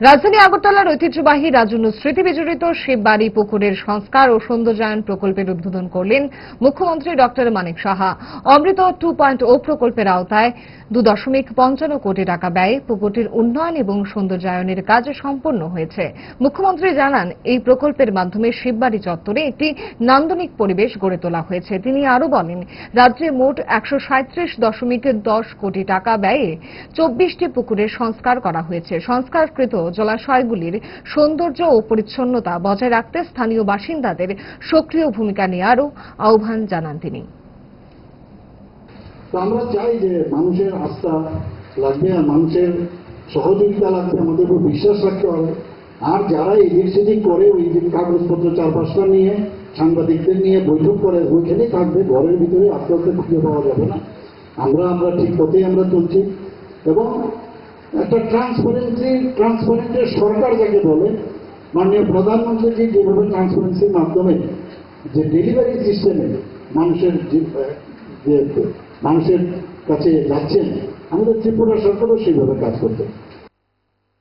রাজধানী আগরতলার ঐতিহ্যবাহী রাজন্য স্মৃতি বিজড়িত শিববাড়ি পুকুরের সংস্কার ও সৌন্দর্যায়ন প্রকল্পের উদ্বোধন করলেন মুখ্যমন্ত্রী ডক্টর মানিক সাহা। অমৃত 2.0 প্রকল্পের আওতায় 2.55 কোটি টাকা ব্যয়ে পুকুরটির উন্নয়ন এবং সৌন্দর্যায়নের কাজ সম্পন্ন হয়েছে। মুখ্যমন্ত্রী জানান, এই প্রকল্পের মাধ্যমে শিববাড়ি চত্বরে একটি নান্দনিক পরিবেশ গড়ে তোলা হয়েছে। তিনি আরও বলেন, রাজ্যে মোট 137.10 কোটি টাকা ব্যয়ে 24টি পুকুরের সংস্কার করা হয়েছে। সংস্কারকৃত জলাশয়গুলির সৌন্দর্য ও পরিচ্ছন্নতা বজায় রাখতে স্থানীয় বাসিন্দাদের সক্রিয় ভূমিকা নেওয়ারও আহ্বান জানান তিনি। আমরা চাই যে মানুষের আস্থা লাগবে আর মানুষের সহযোগিতা লাগবে, আমাদের উপর বিশ্বাস রাখতে হবে। আর যারা এদিক সেদিক করে ওই দিন কাগজপত্র 4-5টা নিয়ে সাংবাদিকদের নিয়ে বৈঠক করে ওইখানেই থাকবে, ঘরের ভিতরে আস্তে আস্তে খুঁজে পাওয়া যাবে না। আমরা ঠিক পথেই আমরা চলছি এবং একটা ট্রান্সপারেন্টের সরকার যাকে বলে, মাননীয় প্রধানমন্ত্রীজি যেভাবে ট্রান্সপারেন্সির মাধ্যমে যে ডেলিভারি সিস্টেমে মানুষের কাছে যাচ্ছেন, আমাদের ত্রিপুরা সরকারও সেইভাবে কাজ করতে।